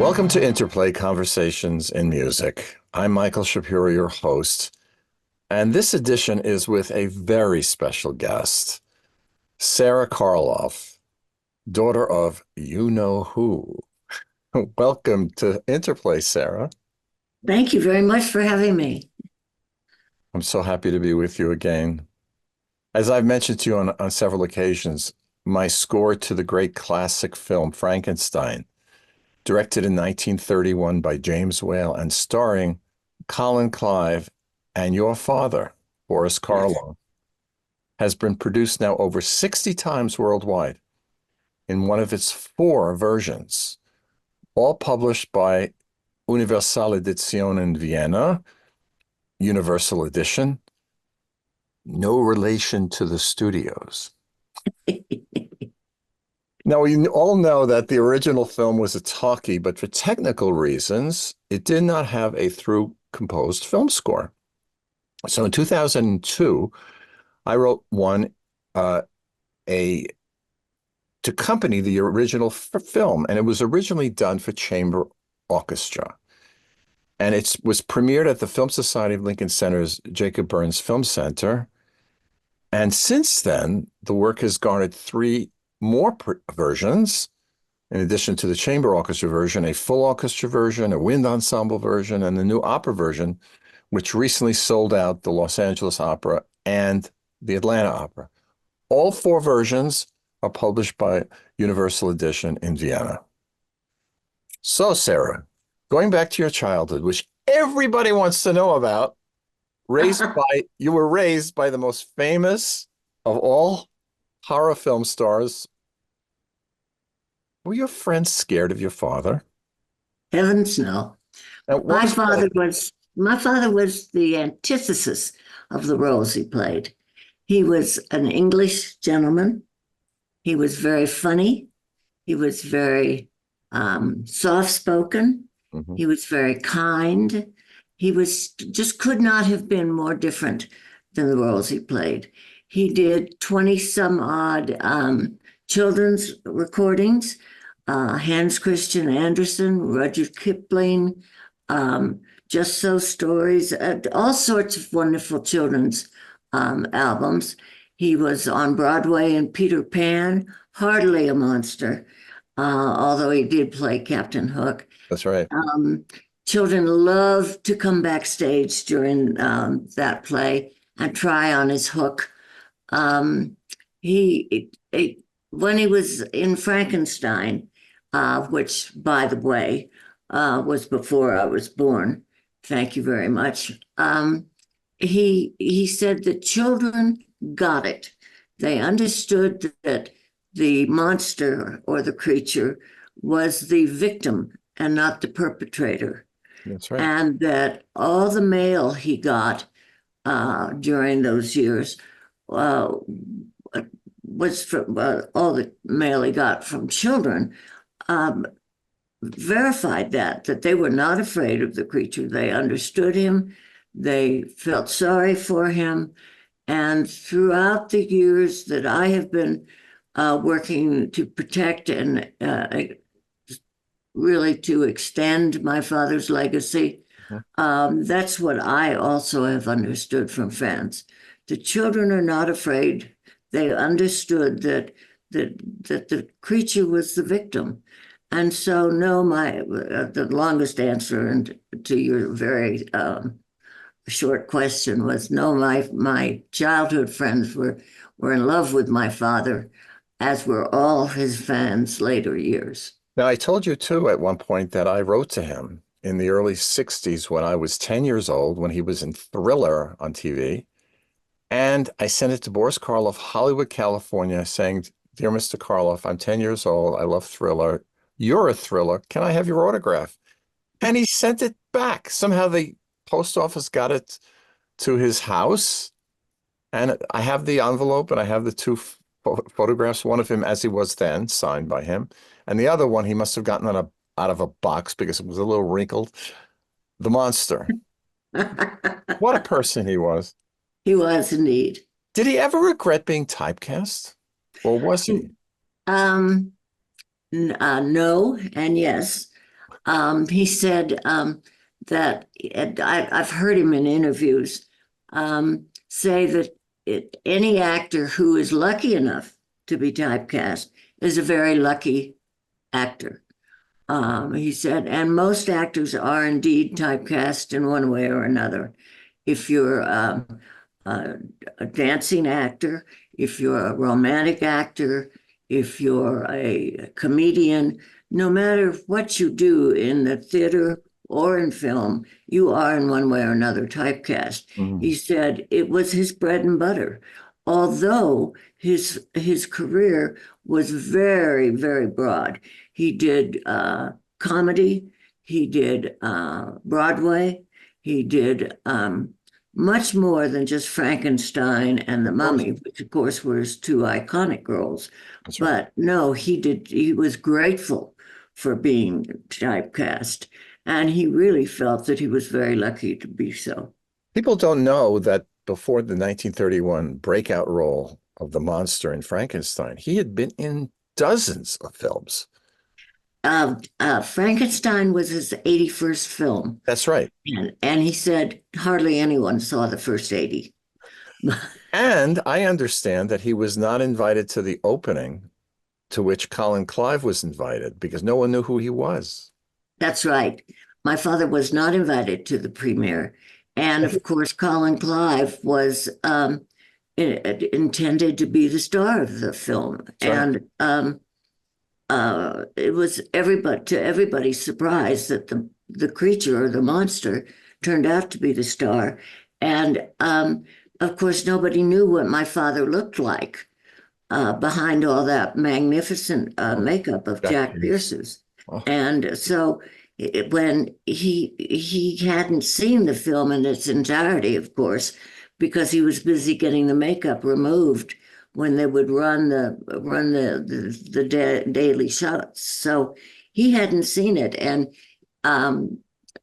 Welcome to Interplay Conversations in Music. I'm Michael Shapiro, your host, and this edition is with a very special guest, Sara Karloff, daughter of you-know-who. Welcome to Interplay, Sara. Thank you very much for having me. I'm so happy to be with you again. As I've mentioned to you on several occasions, my score to the great classic film Frankenstein, directed in 1931 by James Whale and starring Colin Clive and your father, Boris Yes. Karloff, has been produced now over 60 times worldwide in one of its 4 versions, all published by Universal Edition in Vienna, Universal Edition, no relation to the studios. Now, we all know that the original film was a talkie, but for technical reasons, it did not have a through composed film score. So in 2002, I wrote one to accompany the original film, and it was originally done for chamber orchestra. And it was premiered at the Film Society of Lincoln Center's Jacob Burns Film Center. And since then, the work has garnered 3 more versions, in addition to the chamber orchestra version, a full orchestra version, a wind ensemble version, and the new opera version, which recently sold out the Los Angeles Opera and the Atlanta Opera. All 4 versions are published by Universal Edition in Vienna. So, Sara, going back to your childhood, which everybody wants to know about, you were raised by the most famous of all horror film stars. Were your friends scared of your father? Heavens no. And what My was father was my father was the antithesis of the roles he played. He was an English gentleman. He was very funny. He was very soft-spoken. Mhm. He was very kind. He was just could not have been more different than the roles he played. He did 20 some odd children's recordings, Hans Christian Andersen, Rudyard Kipling, Just So Stories, all sorts of wonderful children's albums. He was on Broadway in Peter Pan, hardly a monster, although he did play Captain Hook. That's right. Um, Children love to come backstage during that play and try on his hook. Um, when he was in Frankenstein, which, by the way, was before I was born. Thank you very much. He said that children got it. They understood that the monster or the creature was the victim and not the perpetrator, That's right. and that all the mail he got during those years uh, was from all the mail he got from children um, verified that they were not afraid of the creature. They understood him. They felt sorry for him. And throughout the years that I have been working to protect and really to extend my father's legacy, that's what I also have understood from fans. The children are not afraid. They understood that the creature was the victim. And so, no, the longest answer and to your very short question was no. My childhood friends were in love with my father, as were all his fans later years. Now, I told you too at one point that I wrote to him in the early 60s when I was 10 years old, when he was in Thriller on TV. And I sent it to Boris Karloff, Hollywood, California, saying, "Dear Mr. Karloff, I'm 10 years old. I love Thriller. You're a thriller. Can I have your autograph?" And he sent it back. Somehow the post office got it to his house. And I have the envelope and I have the 2 photographs, one of him as he was then, signed by him. And the other one he must have gotten out of a box because it was a little wrinkled. The monster. What a person he was. He was indeed. Did he ever regret being typecast? Or was he? No and yes. He said that I've heard him in interviews say that any actor who is lucky enough to be typecast is a very lucky actor. He said, and most actors are indeed typecast in one way or another. If you're a, a dancing actor, if you're a romantic actor, if you're a comedian, no matter what you do in the theater or in film, you are in one way or another typecast. Mhm. He said it was his bread and butter, although his career was very, very broad. He did comedy, he did Broadway, he did much more than just Frankenstein and the Of course. Mummy, which of course were his two iconic roles. That's right. But no, he was grateful for being typecast. And he really felt that he was very lucky to be so. People don't know that before the 1931 breakout role of the monster in Frankenstein, he had been in dozens of films. Frankenstein was his 81st film. That's right. And he said hardly anyone saw the first 80. And I understand that he was not invited to the opening to which Colin Clive was invited because no one knew who he was. That's right. My father was not invited to the premiere. And of course, Colin Clive was intended to be the star of the film. That's right. And it was everybody's surprise that the creature or the monster turned out to be the star. And of course, nobody knew what my father looked like behind all that magnificent makeup of Jack Pierce's. Oh, And so when he hadn't seen the film in its entirety, of course, because he was busy getting the makeup removed when they would run the daily shots. So he hadn't seen it. And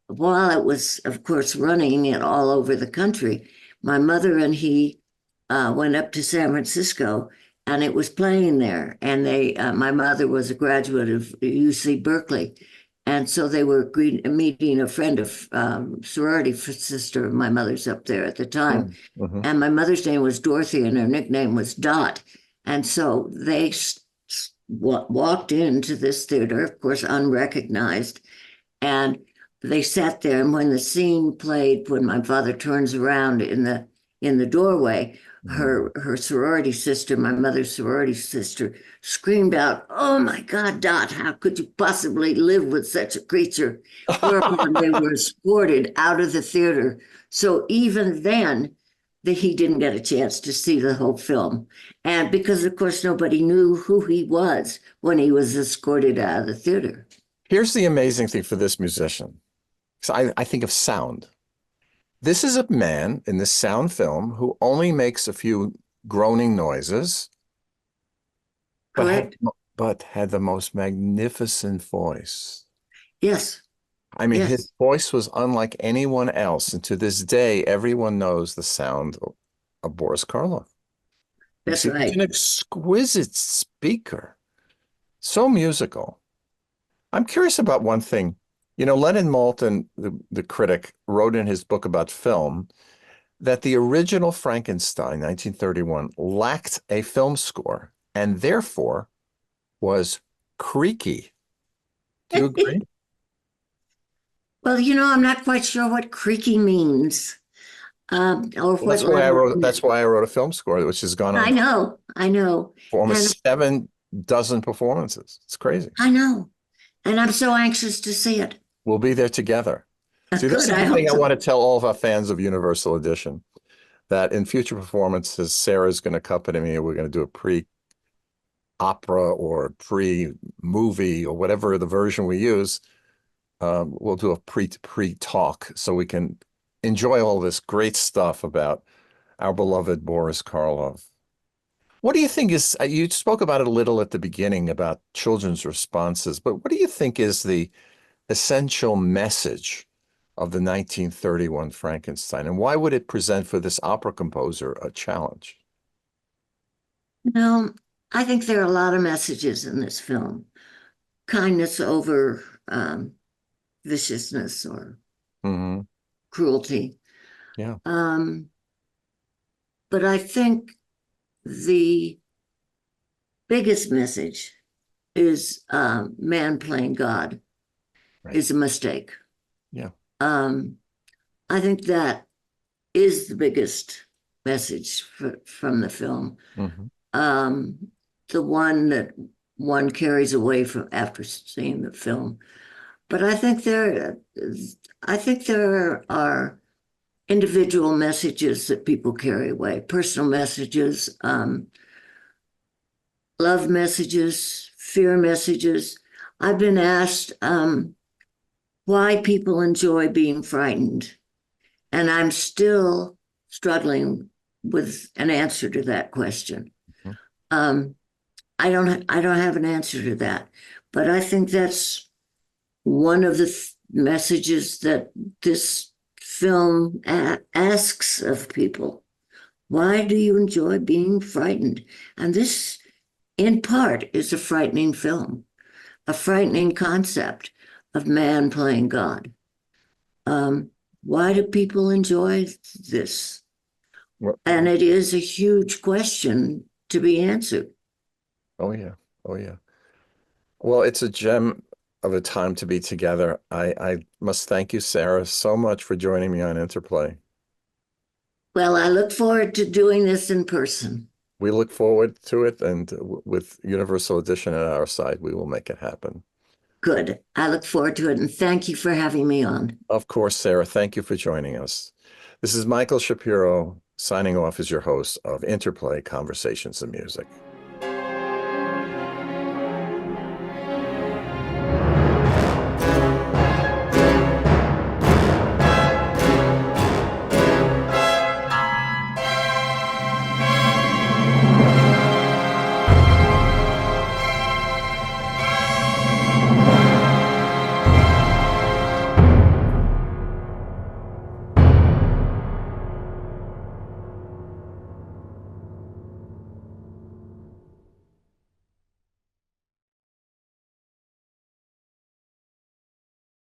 while it was, of course, running it all over the country, my mother and he went up to San Francisco and it was playing there. And my mother was a graduate of UC Berkeley. And so they were meeting a friend of sorority sister of my mother's up there at the time. mhm. And my mother's name was Dorothy and her nickname was Dot. And so they walked into this theater, of course, unrecognized. And they sat there. And when the scene played, when my father turns around in the doorway, her sorority sister, my mother's sorority sister, screamed out, "Oh my God, Dot, how could you possibly live with such a creature?" Whereupon they were escorted out of the theater. So even then, he didn't get a chance to see the whole film. And because, of course, nobody knew who he was when he was escorted out of the theater. Here's the amazing thing for this musician. So I think of sound. This is a man in this sound film who only makes a few groaning noises, Correct? but had the most magnificent voice. Yes. I mean, his Yes. voice was unlike anyone else. And to this day, everyone knows the sound of Boris Karloff. That's He's right. an exquisite speaker, so musical. I'm curious about one thing. You know, Lennon Moulton, the critic, wrote in his book about film that the original Frankenstein, 1931, lacked a film score and therefore was creaky. Do you agree? Well, I'm not quite sure what creaky means, or Well, what Lennon that's meant. why I wrote a film score, which has gone on I know, for and almost 7 dozen performances. It's crazy. I know, and I'm so anxious to see it. We'll be there together. See, this Good, is I the hope thing I so. want to tell all of our fans of Universal Edition, that in future performances, Sarah's going to accompany me. We're going to do a pre-opera or pre-movie or whatever the version we use. We'll do a pre-talk so we can enjoy all this great stuff about our beloved Boris Karloff. What do you think is, you spoke about it a little at the beginning about children's responses, but what do you think is the essential message of the 1931 Frankenstein, and why would it present for this opera composer a challenge? No, I think there are a lot of messages in this film. Kindness over viciousness or Hmm. cruelty. Yeah. Um, but I think the biggest message is man playing God Right. is a mistake. Yeah. Um, I think that is the biggest message from the film. Hmm. Um, the one that one carries away from after seeing the film. But I think there are individual messages that people carry away, personal messages, love messages, fear messages. I've been asked why people enjoy being frightened, and I'm still struggling with an answer to that question. Um, I don't have an answer to that, but I think that's one of the messages that this film asks of people. Why do you enjoy being frightened? And this, in part, is a frightening film, a frightening concept of man playing God. Um, why do people enjoy this? Well, And it is a huge question to be answered. oh yeah. Oh yeah. Well, it's a gem of a time to be together. I must thank you, Sarah, so much for joining me on Interplay. Well, I look forward to doing this in person. We look forward to it, and with Universal Edition at our side, we will make it happen. Good. I look forward to it. And thank you for having me on. Of course, Sarah, thank you for joining us. This is Michael Shapiro signing off as your host of Interplay Conversations and Music.